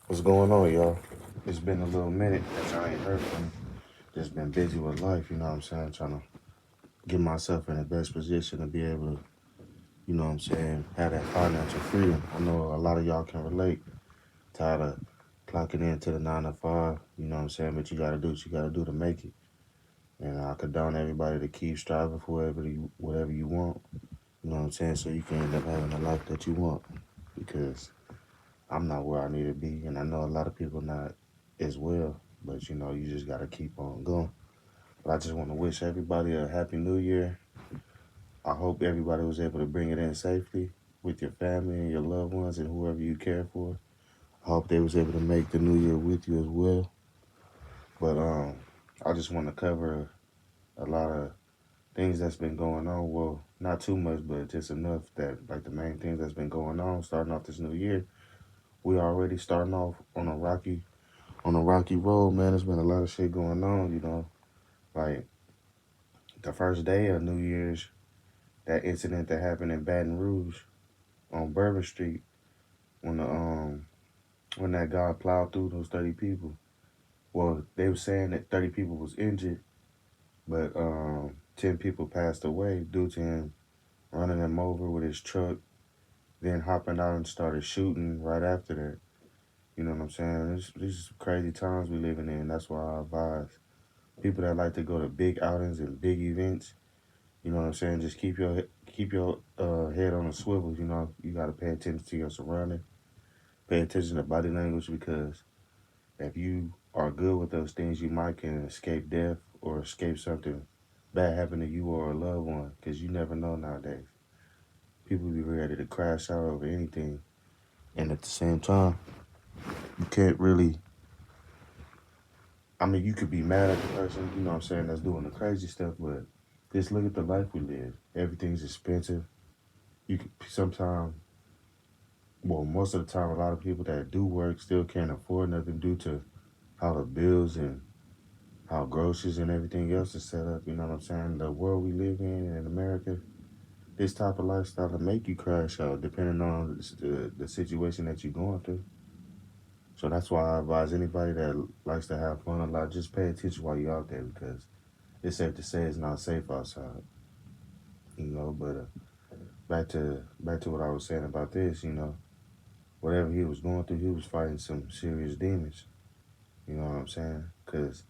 What's going on, y'all? It's been a little minute that y'all ain't heard from me. Just been busy with life, you know what I'm saying? Trying to get myself in the best position to be able to, you know what I'm saying, have that financial freedom. I know a lot of y'all can relate. Tired of clocking into the 9 to 5, you know what I'm saying? But you gotta do what you gotta do to make it. And I condone everybody to keep striving for whatever you want, you know what I'm saying? So you can end up having the life that you want. Because I'm not where I need to be, and I know a lot of people not as well. But you just gotta keep on going. But I just want to wish everybody a happy New Year. I hope everybody was able to bring it in safely with your family and your loved ones and whoever you care for. I hope they was able to make the New Year with you as well. But I just want to cover a lot of things that's been going on. Well, not too much, but just enough that like the main things that's been going on starting off this new year. We already starting off on a rocky road, man. There's been a lot of shit going on, like the first day of New Year's, that incident that happened in Baton Rouge on Bourbon Street when the when that guy plowed through those 30 people. Well, they were saying that 30 people was injured, but 10 people passed away due to him running them over with his truck, then hopping out and started shooting right after that. You know what I'm saying? These crazy times we living in. That's why I advise people that like to go to big outings and big events. You know what I'm saying? Just keep your head on a swivel. You got to pay attention to your surroundings. Pay attention to body language because if you are good with those things, you might can escape death or escape something bad happen to you or a loved one. Because you never know nowadays. People be ready to crash out over anything, and at the same time, you can't really. I mean, you could be mad at the person. You know what I'm saying? That's doing the crazy stuff, but just look at the life we live. Everything's expensive. You can sometimes well, most of the time, a lot of people that do work still can't afford nothing due to how the bills and how groceries and everything else is set up. You know what I'm saying? The world we live in America, this type of lifestyle to make you crash out depending on the situation that you're going through. So that's why I advise anybody that likes to have fun a lot, just pay attention while you're out there because it's safe to say it's not safe outside. But back to what I was saying about this. Whatever he was going through, he was fighting some serious demons. You know what I'm saying? Because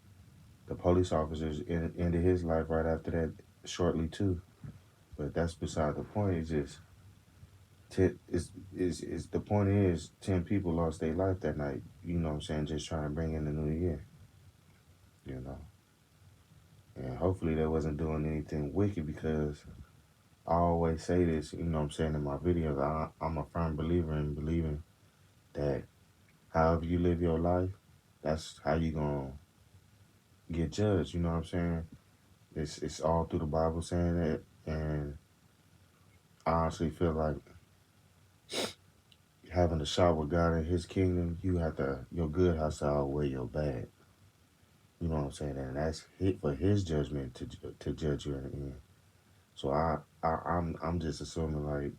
the police officers ended his life right after that, shortly too. But that's beside the point. It's just is the point is 10 people lost their life that night. You know what I'm saying? Just trying to bring in the new year. You know, and hopefully they wasn't doing anything wicked because I always say this. You know what I'm saying in my videos. I'm a firm believer in believing that however you live your life, that's how you gonna get judged. You know what I'm saying? It's all through the Bible saying that, and I honestly feel like having a shot with God in His kingdom, your good has to outweigh your bad. You know what I'm saying? And that's hit for His judgment to judge you in the end. So I'm just assuming like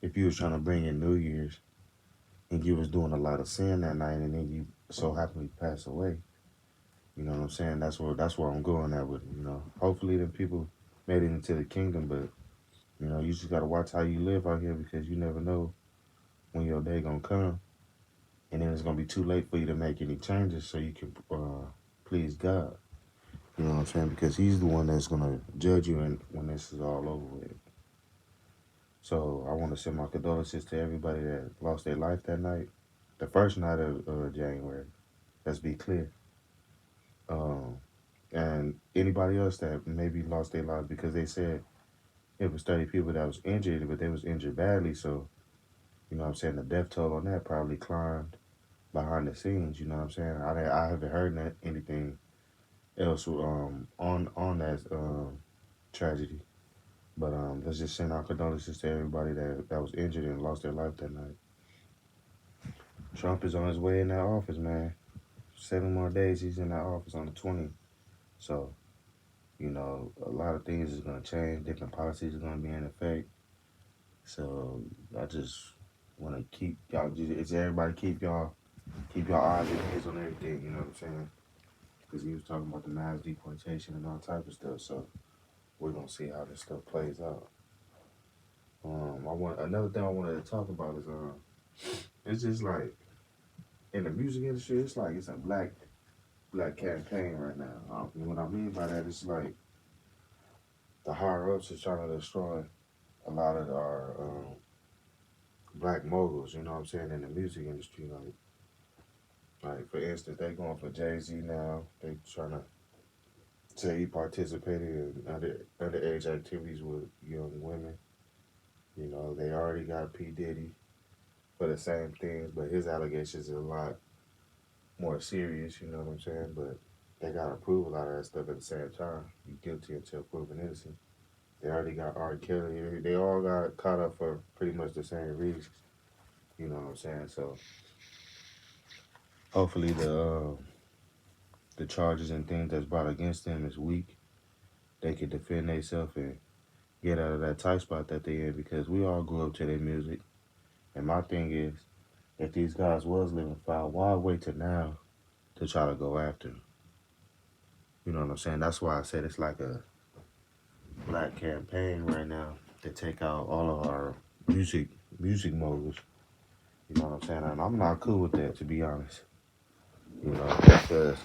if you was trying to bring in New Year's and you was doing a lot of sin that night and then you so happily pass away, you know what I'm saying? That's where I'm going at with it. Hopefully the people made it into the kingdom, but you just gotta watch how you live out here because you never know when your day gonna come, and then it's gonna be too late for you to make any changes so you can please God. You know what I'm saying? Because He's the one that's gonna judge you and when this is all over with. So I want to send my condolences to everybody that lost their life that night, the first night of January. Let's be clear. Um, and anybody else that maybe lost their lives because they said it was 30 people that was injured, but they was injured badly. So you know what I'm saying the death toll on that probably climbed behind the scenes. You know what I'm saying? I haven't heard anything else on that tragedy. But let's just send our condolences to everybody that was injured and lost their life that night. Trump is on his way in that office, man. 7 more days, he's in that office on the 20th. So a lot of things is gonna change. Different policies are gonna be in effect. So I just want to keep y'all. Is everybody keep y'all keep your eyes and ears on everything. You know what I'm saying? Because he was talking about the mass deportation and all type of stuff. So we're gonna see how this stuff plays out. I want another thing I wanted to talk about is it's just like in the music industry, it's like it's a black campaign right now. And what I mean by that is like the higher ups is trying to destroy a lot of our black moguls. You know what I'm saying in the music industry, like for instance, they going for Jay-Z now. They trying to say he participated in underage activities with young women. You know, they already got P Diddy for the same things, but his allegations are a lot more serious. You know what I'm saying? But they gotta prove a lot of that stuff at the same time. You guilty until proven innocent. They already got R. Kelly. They all got caught up for pretty much the same reasons. You know what I'm saying? So hopefully the charges and things that's brought against them is weak. They can defend themselves and get out of that tight spot that they in because we all grew up to their music. And my thing is, if these guys was living foul, why wait till now to try to go after them? You know what I'm saying? That's why I said it's like a black campaign right now to take out all of our music moguls. You know what I'm saying? And I'm not cool with that, to be honest. You know, because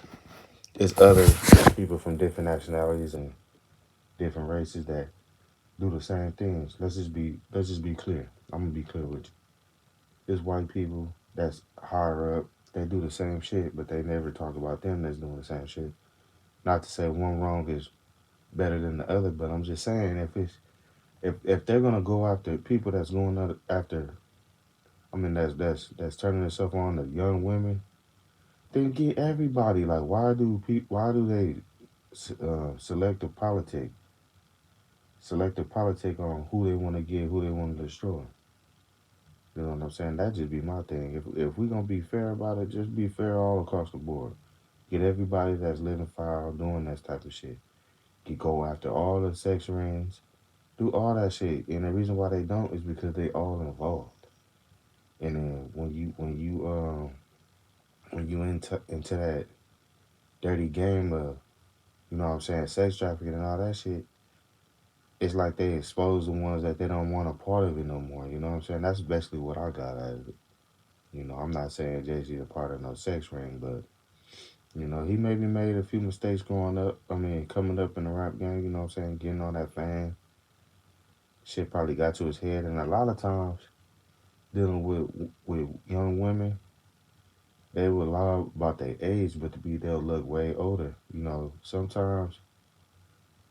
it's other people from different nationalities and different races that do the same things. Let's just be clear. I'm gonna be clear with you. There's white people that's higher up. They do the same shit, but they never talk about them that's doing the same shit. Not to say one wrong is better than the other, but I'm just saying if they're gonna go after people that's going after, I mean that's turning themselves on to young women, then get everybody. Like why do they selective politic on who they want to get, who they want to destroy? You know what I'm saying? That just be my thing. If we gonna be fair about it, just be fair all across the board. Get everybody that's living foul doing that type of shit. You go after all the sex rings, do all that shit. And the reason why they don't is because they all involved. And then when you into that dirty game of, you know what I'm saying, sex trafficking and all that shit, it's like they expose the ones that they don't want a part of it no more. You know what I'm saying? That's basically what I got out of it. You know, I'm not saying Jay-Z a part of no sex ring, but you know, he maybe made a few mistakes growing up. I mean, coming up in the rap game, you know what I'm saying, getting on that fame. Shit probably got to his head, and a lot of times dealing with young women, they will lie about their age, but they'll look way older. You know, sometimes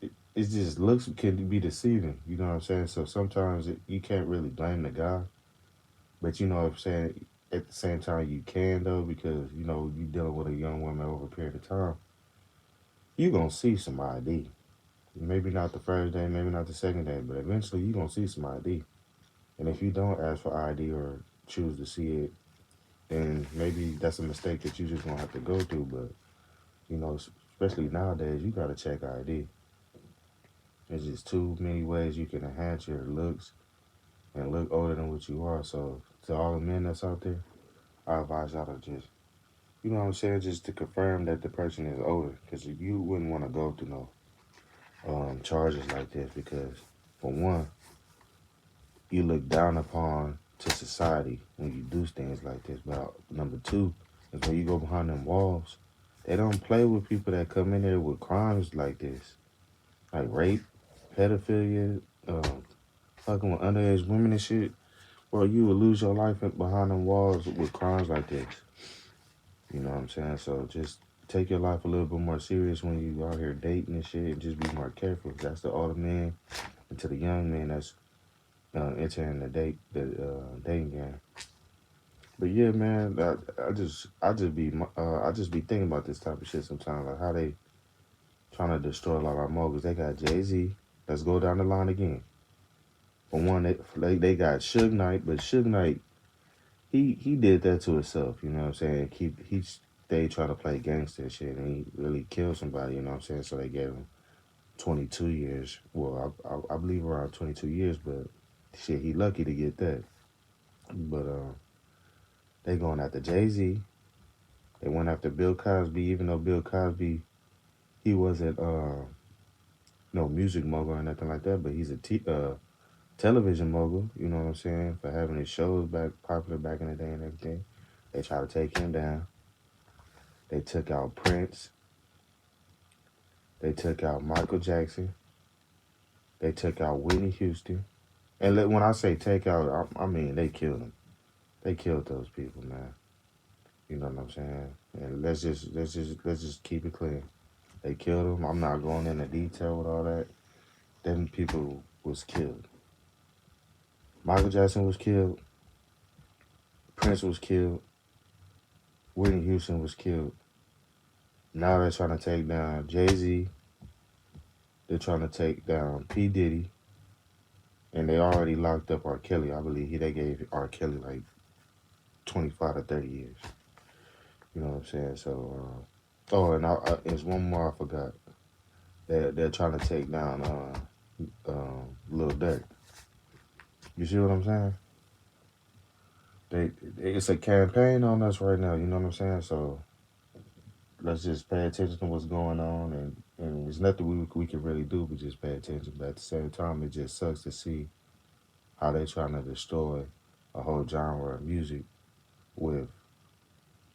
it just looks can be deceiving. You know what I'm saying? So sometimes you can't really blame the guy, but you know what I'm saying. At the same time, you can though because you know you dealing with a young woman over a period of time. You gonna see some ID. Maybe not the first day, maybe not the second day, but eventually you gonna see some ID. And if you don't ask for ID or choose to see it, then maybe that's a mistake that you just gonna have to go through. But you know, especially nowadays, you gotta check ID. There's just too many ways you can enhance your looks and look older than what you are. So to all the men that's out there, I advise y'all to just, you know what I'm saying, just to confirm that the person is older, because you wouldn't want to go through no charges like this because, for one, you look down upon to society when you do things like this. But number two is when you go behind them walls, they don't play with people that come in there with crimes like this, like rape, pedophilia, fucking with underage women and shit. Bro, you will lose your life behind them walls with crimes like this. You know what I'm saying? So just take your life a little bit more serious when you out here dating and shit, and just be more careful. That's the older men and to the young men that's entering the dating game. But yeah, man, I just be thinking about this type of shit sometimes, like how they trying to destroy a lot of our moguls. They got Jay-Z. Let's go down the line again. For one, they got Suge Knight, but Suge Knight he did that to himself. You know what I'm saying? He stayed trying to play gangster and shit, and he really killed somebody. You know what I'm saying? So they gave him 22 years. Well, I believe around 22 years, but shit, he lucky to get that. But they going after Jay-Z. They went after Bill Cosby, even though Bill Cosby he wasn't no music mogul or nothing like that, but he's a television mogul. You know what I'm saying? For having his shows back popular back in the day and everything. They tried to take him down. They took out Prince. They took out Michael Jackson. They took out Whitney Houston. And when I say take out, I mean they killed them. They killed those people, man. You know what I'm saying? And let's just keep it clear. They killed them. I'm not going into detail with all that. Them people was killed. Michael Jackson was killed. Prince was killed. Whitney Houston was killed. Now they're trying to take down Jay-Z. They're trying to take down P. Diddy. And they already locked up R. Kelly. I believe they gave R. Kelly like 25 to 30 years. You know what I'm saying? So, oh, and there's one more I forgot. They're trying to take down Lil Durk. You see what I'm saying? It's a campaign on us right now. You know what I'm saying? So let's just pay attention to what's going on, and there's nothing we can really do but just pay attention. But at the same time, it just sucks to see how they're trying to destroy a whole genre of music with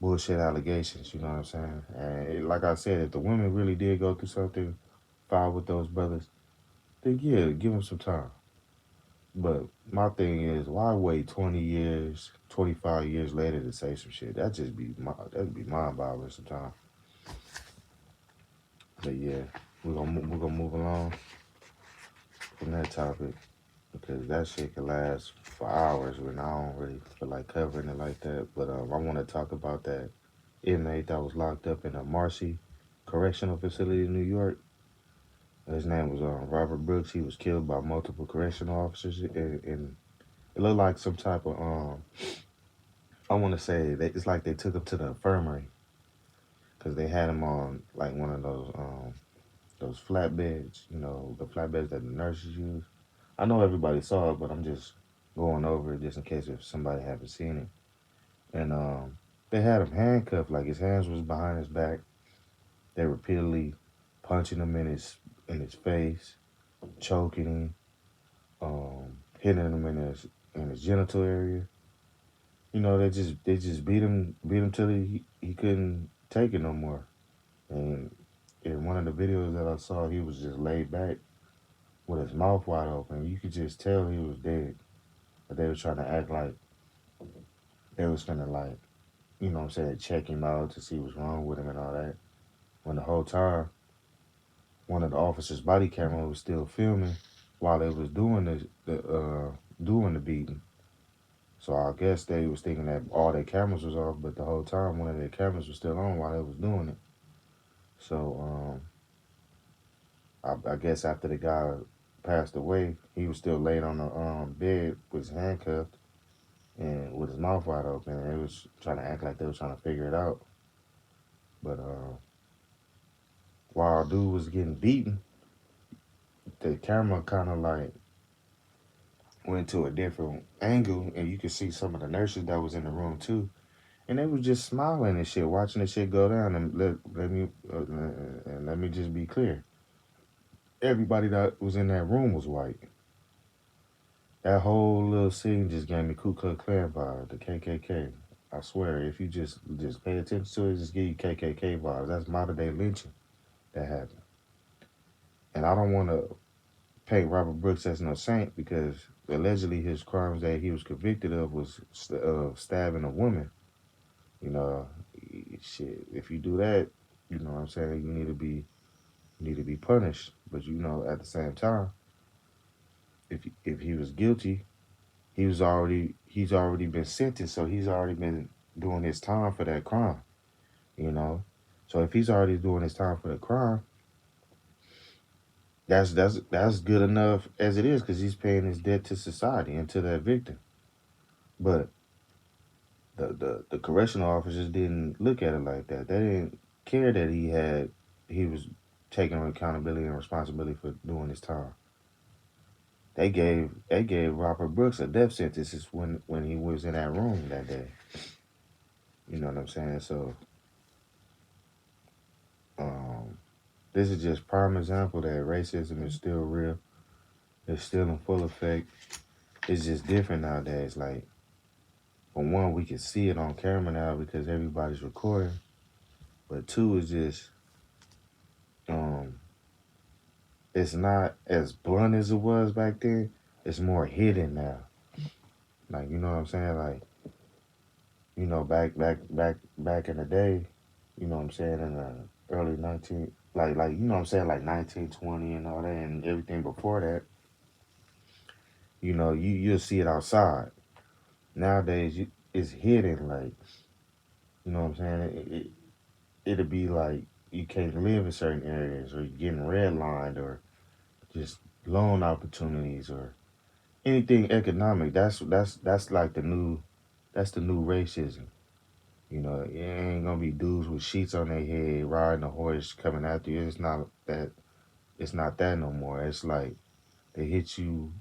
bullshit allegations. You know what I'm saying? And like I said, if the women really did go through something foul with those brothers, then yeah, give them some time. But my thing is, why wait 20 years, 25 years later to say some shit? That'd be mind boggling sometimes. But yeah, we're gonna move along from that topic because that shit can last for hours when I don't really feel like covering it like that. But I want to talk about that inmate that was locked up in a Marcy correctional facility in New York. His name was Robert Brooks. He was killed by multiple correctional officers, and it looked like some type of I want to say it's like they took him to the infirmary because they had him on like one of those flatbeds, you know, the flatbeds that the nurses use. I know everybody saw it, but I'm just going over it just in case if somebody haven't seen it. And they had him handcuffed, like his hands was behind his back. They repeatedly punching him in his face, choking him, hitting him in his genital area. You know, they just beat him till he couldn't take it no more. And in one of the videos that I saw, he was just laid back with his mouth wide open. You could just tell he was dead. But they was trying to act like they was gonna like, you know what I'm saying, check him out to see what's wrong with him and all that. When the whole time one of the officers' body camera was still filming while they was doing the beating. So I guess they was thinking that all their cameras was off, but the whole time one of their cameras was still on while they was doing it. So I guess after the guy passed away, he was still laid on the bed with his handcuffed and with his mouth wide open. And they was trying to act like they was trying to figure it out. But while dude was getting beaten, the camera kind of like went to a different angle, and you could see some of the nurses that was in the room too, and they was just smiling and shit, watching the shit go down. And let me just be clear: everybody that was in that room was white. That whole little scene just gave me Ku Klux Klan vibe, the KKK. I swear, if you just pay attention to it, just give you KKK vibes. That's modern day lynching that happened. And I don't want to paint Robert Brooks as no saint because allegedly his crimes that he was convicted of was stabbing a woman. You know, shit. If you do that, you know what I'm saying. You need to be punished. But you know, at the same time, if he was guilty, he's already been sentenced, so he's already been doing his time for that crime. You know, so if he's already doing his time for the crime, that's good enough as it is because he's paying his debt to society and to that victim. But the correctional officers didn't look at it like that. They didn't care that he was taking accountability and responsibility for doing his time. They gave Robert Brooks a death sentence when he was in that room that day. You know what I'm saying? So This is just prime example that racism is still real. It's still in full effect. It's just different nowadays. Like, for one, we can see it on camera now because everybody's recording. But two, is just um, it's not as blunt as it was back then. It's more hidden now. Like, you know what I'm saying? Like, back in the day, you know what I'm saying, in the early 19, you know what I'm saying, like 1920 and all that, and everything before that, you'll see it outside. Nowadays, it's hidden, like, you know what I'm saying? It'll be like you can't live in certain areas, or you're getting redlined, or just loan opportunities, or anything economic. That's like that's the new racism. It ain't gonna be dudes with sheets on their head riding a horse coming after you. It's not that. It's not that no more. It's like they hit you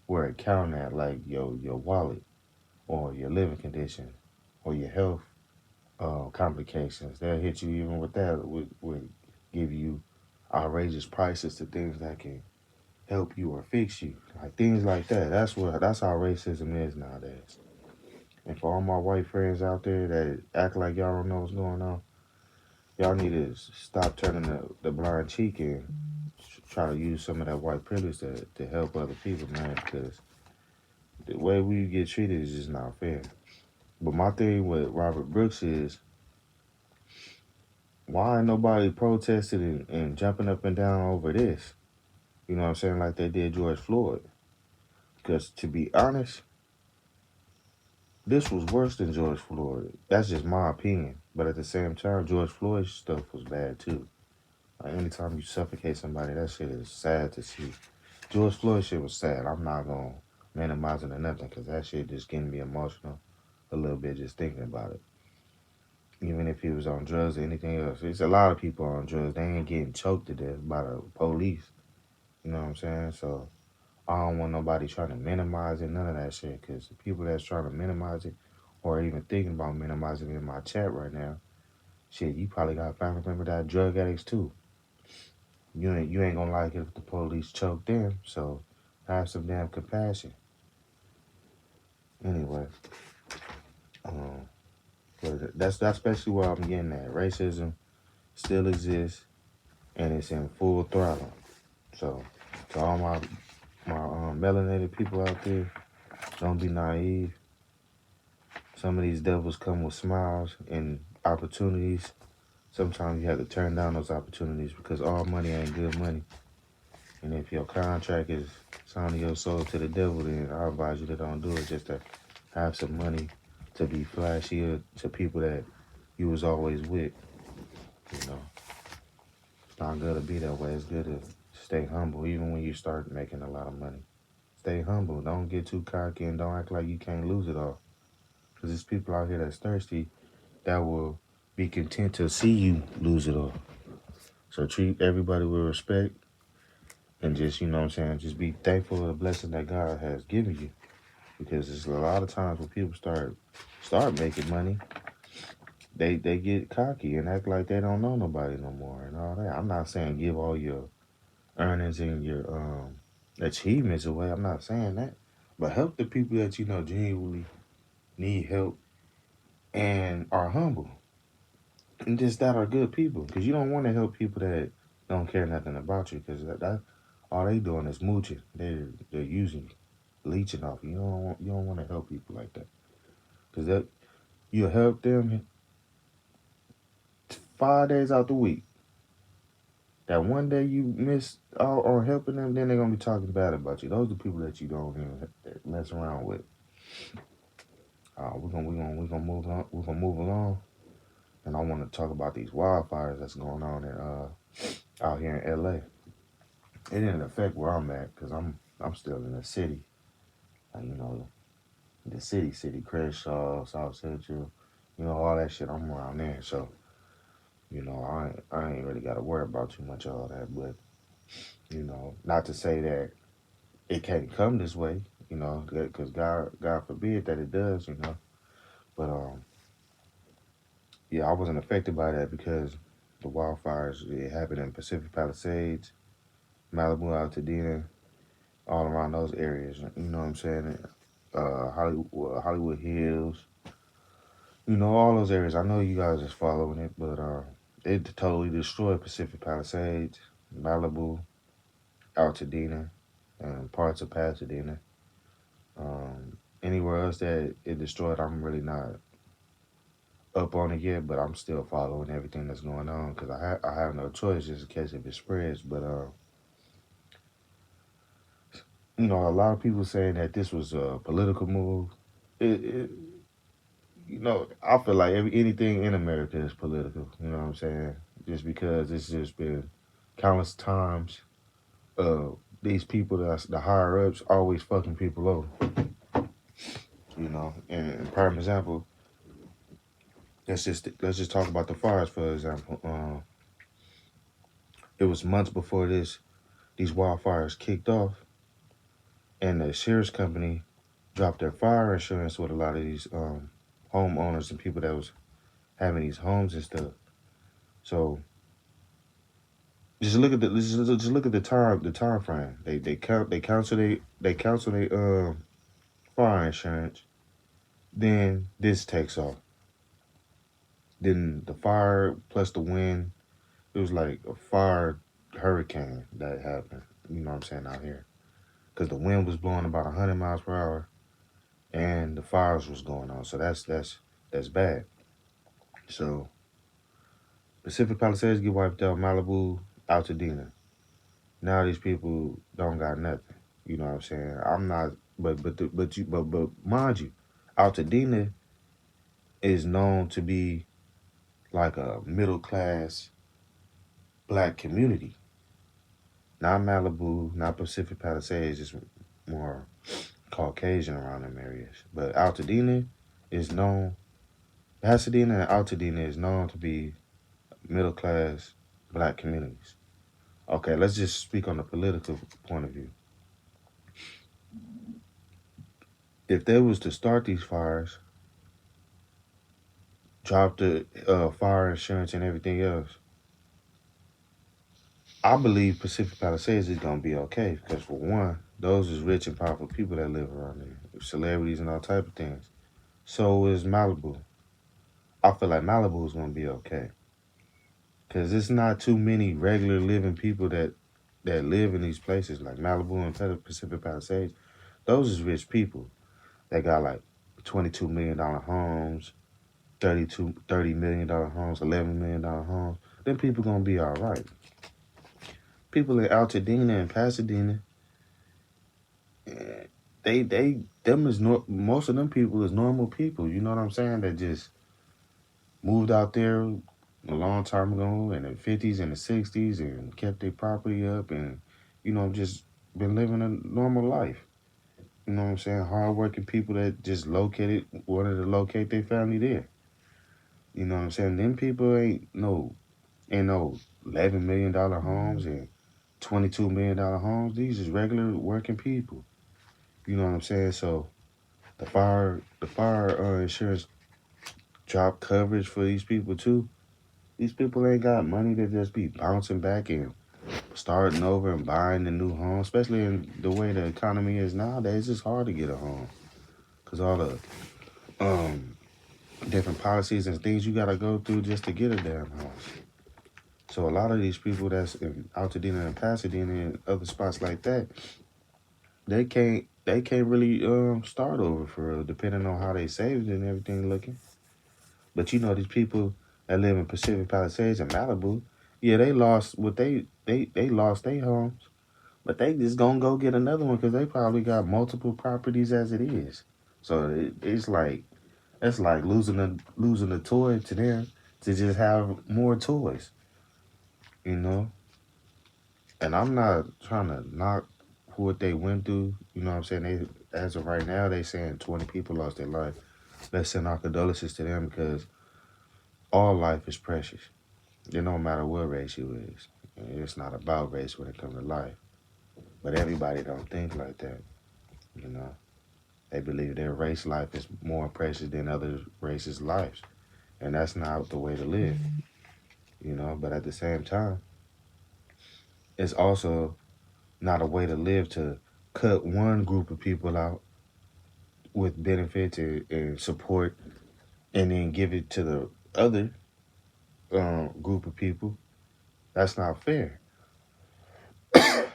where it count at, like your wallet, or your living condition, or your health complications. They'll hit you even with that. Would give you outrageous prices to things that can help you or fix you, like things like that. That's how racism is nowadays. And for all my white friends out there that act like y'all don't know what's going on, y'all need to stop turning the blind cheek and try to use some of that white privilege to help other people, man, because the way we get treated is just not fair. But my thing with Robert Brooks is, why ain't nobody protested and jumping up and down over this? You know what I'm saying? Like they did George Floyd. Because to be honest, this was worse than George Floyd. That's just my opinion. But at the same time, George Floyd's stuff was bad too. Like anytime you suffocate somebody, that shit is sad to see. George Floyd shit was sad. I'm not gonna minimize it or nothing, because that shit just getting me emotional a little bit just thinking about it. Even if he was on drugs or anything else, it's a lot of people on drugs. They ain't getting choked to death by the police. You know what I'm saying? So I don't want nobody trying to minimize it, none of that shit. Because the people that's trying to minimize it, or even thinking about minimizing it in my chat right now, shit, you probably got family members that are drug addicts too. You ain't gonna like it if the police choke them. So have some damn compassion. Anyway, um, but that's basically what I'm getting at. Racism still exists, and it's in full throttle. So to all my melanated people out there, don't be naive. Some of these devils come with smiles and opportunities. Sometimes you have to turn down those opportunities because all money ain't good money. And if your contract is selling your soul to the devil, then I advise you to don't do it, just to have some money to be flashy to people that you was always with. You know, it's not good to be that way. It's good to stay humble, even when you start making a lot of money. Stay humble. Don't get too cocky and don't act like you can't lose it all. Because there's people out here that's thirsty that will be content to see you lose it all. So treat everybody with respect and just, you know what I'm saying, just be thankful for the blessing that God has given you. Because there's a lot of times when people start making money, they get cocky and act like they don't know nobody no more and all that. I'm not saying give all your earnings and your achievements away. I'm not saying that. But help the people that you know genuinely need help and are humble. And just that are good people. Because you don't want to help people that don't care nothing about you. Because that all they doing is mooching. They're using you, leeching off you. You don't want to help people like that. Because that you help them 5 days out the week. That one day you miss out on helping them, then they're gonna be talking bad about you. Those are the people that you don't even mess around with. We're gonna move on. We're gonna move along, and I want to talk about these wildfires that's going on out here in LA. It didn't affect where I'm at because I'm still in the city. You know, the city, Crenshaw, South Central, all that shit. I'm around there, so I ain't really got to worry about too much of all that. But not to say that it can't come this way, because God forbid that it does. But yeah, I wasn't affected by that because the wildfires. It happened in Pacific Palisades, Malibu, Altadena, all around those areas. You know what I'm saying? Hollywood Hills. You know all those areas. I know you guys is following it, but it totally destroyed Pacific Palisades, Malibu, Altadena, and parts of Pasadena. Anywhere else that it destroyed, I'm really not up on it yet, but I'm still following everything that's going on because I have no choice just in case if it spreads. But you know, a lot of people saying that this was a political move. It you know, I feel like anything in America is political. You know what I'm saying? Just because it's just been countless times. These people that's the higher ups always fucking people over. You know, and prime example. Let's just talk about the fires for example. It was months before these wildfires kicked off, and the insurance company dropped their fire insurance with a lot of these homeowners and people that was having these homes and stuff. So just look at the time frame. They cancel they fire insurance. Then this takes off. Then the fire plus the wind. It was like a fire hurricane that happened. You know what I'm saying out here because the wind was blowing about 100 miles per hour and the fires was going on. So that's bad. So Pacific Palisades get wiped out, Malibu, Altadena. Now these people don't got nothing. You know what I'm saying? I'm not, but mind you, Altadena is known to be like a middle class black community. Not Malibu, not Pacific Palisades, just more Caucasian around them areas. But Altadena is known, Pasadena and Altadena is known to be middle class black communities. Okay, let's just speak on the political point of view. If they was to start these fires, drop the fire insurance and everything else, I believe Pacific Palisades is gonna be okay because for one, those is rich and powerful people that live around there, celebrities and all type of things. So is Malibu. I feel like Malibu is gonna be okay because it's not too many regular living people that live in these places like Malibu and Pacific Palisades. Those is rich people. They got like $22 million homes, $30 million homes, $11 million homes. Them people gonna be all right. People in Altadena and Pasadena, eh, they them is most of them people is normal people. You know what I'm saying? That just moved out there a long time ago in the 50s and the 60s and kept their property up and just been living a normal life. You know what I'm saying? Hardworking people that just wanted to locate their family there. You know what I'm saying? Them people ain't no $11 million homes and $22 million homes. These is regular working people. You know what I'm saying? So the fire insurance drop coverage for these people too. These people ain't got money to just be bouncing back and starting over and buying a new home, especially in the way the economy is nowadays. It's hard to get a home because all the um, different policies and things you gotta go through just to get a damn house. So a lot of these people that's in Altadena and Pasadena and other spots like that, they can't really start over for real, depending on how they saved and everything looking. But these people that live in Pacific Palisades and Malibu, yeah, they lost what they lost their homes, but they just gonna go get another one because they probably got multiple properties as it is. So it's like losing a toy to them to just have more toys, you know. And I'm not trying to knock what they went through. You know what I'm saying? As of right now, they saying 20 people lost their life. Let's send our condolences to them because all life is precious. It don't matter what race you is. It's not about race when it comes to life. But everybody don't think like that. You know, they believe their race life is more precious than other races' lives, and that's not the way to live. you know. But at the same time, it's also not a way to live to cut one group of people out with benefits and support and then give it to the other group of people. That's not fair. I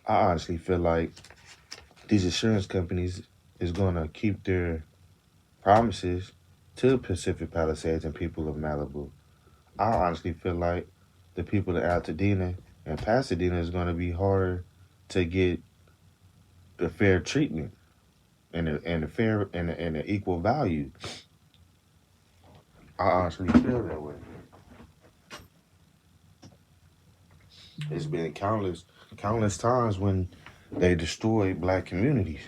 honestly feel like these insurance companies is going to keep their promises to Pacific Palisades and people of Malibu. I honestly feel like the people of Altadena and Pasadena is going to be harder to get the fair treatment and the fair and the equal value. I honestly feel that way. It's been countless times when they destroy black communities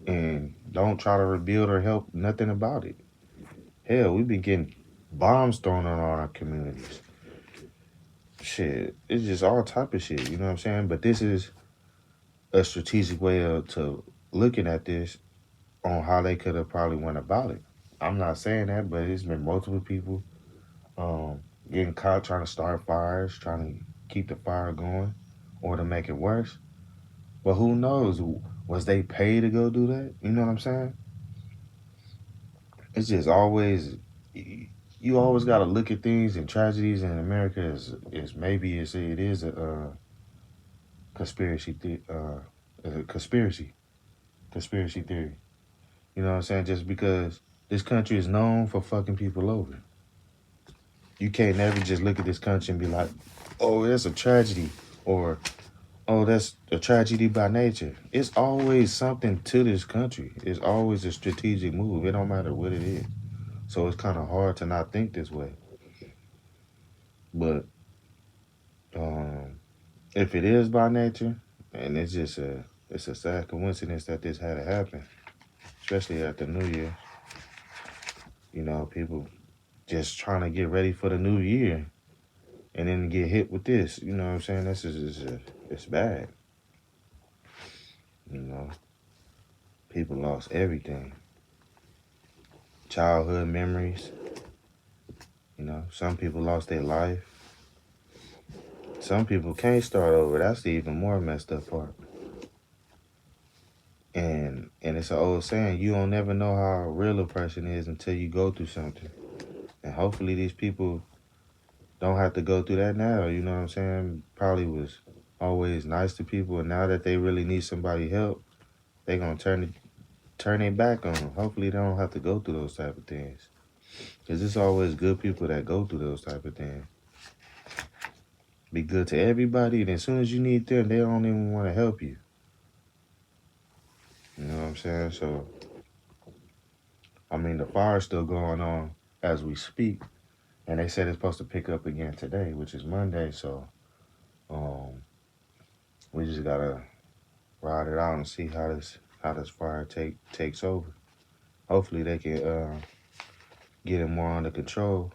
and don't try to rebuild or help nothing about it. Hell, we've been getting bombs thrown on our communities. Shit, it's just all type of shit. You know what I'm saying? But this is a strategic way of to looking at this on how they could have probably went about it. I'm not saying that, but it's been multiple people um, getting caught trying to start fires, trying to keep the fire going, or to make it worse. But who knows? Was they paid to go do that? You know what I'm saying? It's just always you always got to look at things and tragedies in America is maybe it is a conspiracy a conspiracy theory. You know what I'm saying? Just because this country is known for fucking people over, you can't never just look at this country and be like, oh, that's a tragedy, or oh, that's a tragedy by nature. It's always something to this country. It's always a strategic move. It don't matter what it is. So it's kind of hard to not think this way. But um, if it is by nature, and it's a sad coincidence that this had to happen, especially at the New Year. You know, people just trying to get ready for the new year and then get hit with this. You know what I'm saying? This is it's bad. You know, people lost everything, childhood memories. You know, some people lost their life. Some people can't start over. That's the even more messed up part. And it's an old saying, you don't never know how real a person is until you go through something. And hopefully these people don't have to go through that now. You know what I'm saying? Probably was always nice to people, and now that they really need somebody help, they gonna turn their back on them. Hopefully they don't have to go through those type of things. Cause it's always good people that go through those type of things. Be good to everybody, and as soon as you need them, they don't even want to help you. You know what I'm saying? So I mean, the fire's still going on as we speak, and they said it's supposed to pick up again today, which is Monday. So um, we just gotta ride it out and see how this fire takes over. Hopefully they can get it more under control.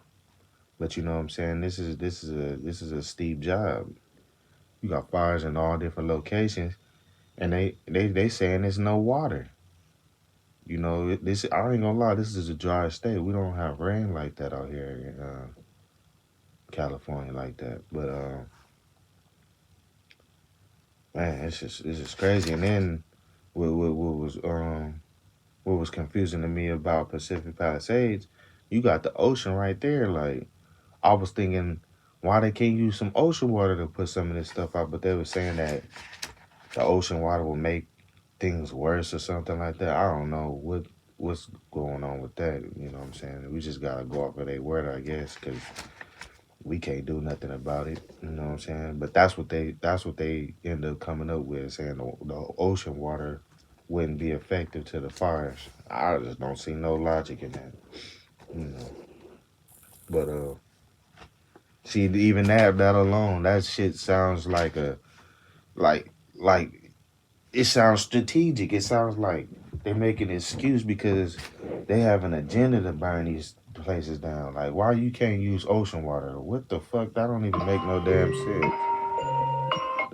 But you know what I'm saying? This is a steep job. You got fires in all different locations, and they saying there's no water. You know, this I ain't gonna lie. This is a dry state. We don't have rain like that out here in California like that. But man, it's just crazy. And then what was confusing to me about Pacific Palisades, you got the ocean right there. Like I was thinking, why they can't use some ocean water to put some of this stuff out? But they were saying that the ocean water will make things worse or something like that. I don't know what's going on with that. You know what I'm saying? We just gotta go off of their word, I guess, because we can't do nothing about it. You know what I'm saying? But that's what they end up coming up with, saying the ocean water wouldn't be effective to the fires. I just don't see no logic in that. You know. But see, even that alone, that shit sounds like like it sounds strategic. It sounds like they make an excuse because they have an agenda to burn these places down. Like, why you can't use ocean water? What the fuck? That don't even make no damn sense.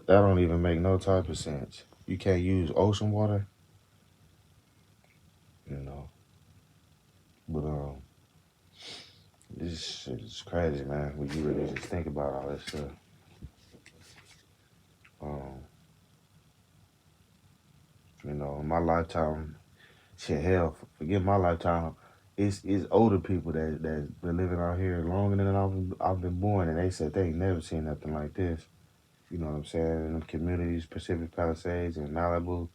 That don't even make no type of sense. You can't use ocean water, you know. But This shit is crazy, man. When you really just think about all this stuff. Um, in my lifetime, shit, hell, forget my lifetime. It's older people that been living out here longer than I've been born, and they said they ain't never seen nothing like this. You know what I'm saying? In the communities, Pacific Palisades and Malibu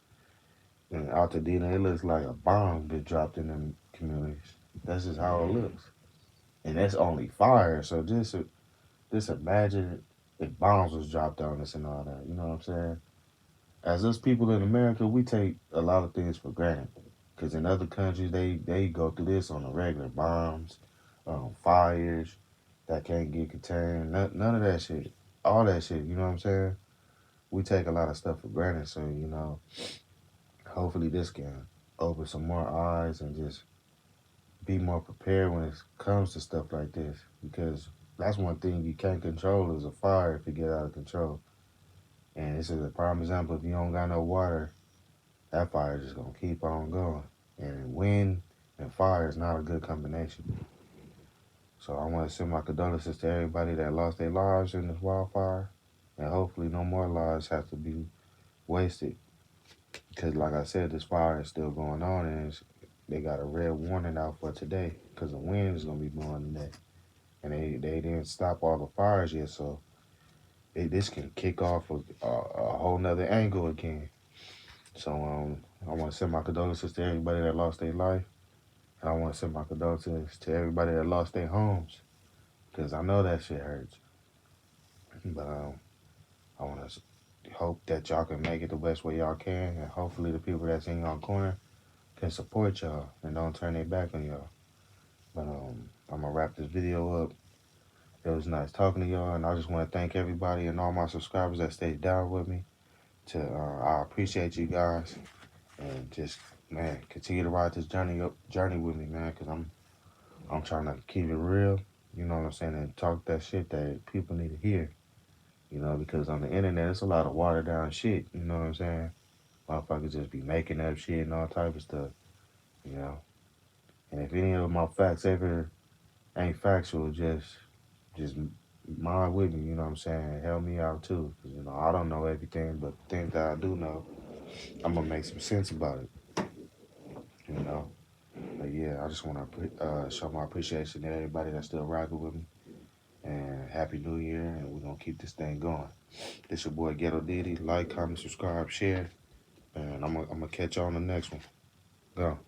and Altadena, it looks like a bomb been dropped in them communities. That's just how it looks, and that's only fire. So just imagine if bombs was dropped on us and all that. You know what I'm saying? As us people in America, we take a lot of things for granted. Because in other countries, they go through this on a regular bombs, fires that can't get contained. None of that shit. All that shit, you know what I'm saying? We take a lot of stuff for granted. So, hopefully this can open some more eyes and just be more prepared when it comes to stuff like this. Because that's one thing you can't control is a fire if it get out of control. And this is a prime example. If you don't got no water, that fire is just gonna keep on going. And wind and fire is not a good combination. So I want to send my condolences to everybody that lost their lives in this wildfire, and hopefully no more lives have to be wasted. Because like I said, this fire is still going on, and they got a red warning out for today because the wind is gonna be blowing today, and they didn't stop all the fires yet, so this can kick off a whole nother angle again. So I want to send my condolences to everybody that lost their life. And I want to send my condolences to everybody that lost their homes. Because I know that shit hurts. But I want to hope that y'all can make it the best way y'all can. And hopefully the people that's in y'all corner can support y'all and don't turn their back on y'all. But I'm going to wrap this video up. It was nice talking to y'all. And I just want to thank everybody and all my subscribers that stayed down with me. I appreciate you guys. And just, man, continue to ride this journey with me, man. Because I'm trying to keep it real. You know what I'm saying? And talk that shit that people need to hear. Because on the internet, it's a lot of watered down shit. You know what I'm saying? Motherfuckers just be making up shit and all type of stuff. You know? And if any of my facts ever ain't factual, just mind with me. You know what I'm saying? Help me out too. Because, I don't know everything, but the things that I do know, I'm going to make some sense about it. You know? But yeah, I just want to show my appreciation to everybody that's still rocking with me. And Happy New Year, and we're going to keep this thing going. This your boy Ghetto Diddy. Like, comment, subscribe, share, and I'm going to catch you on the next one. Go.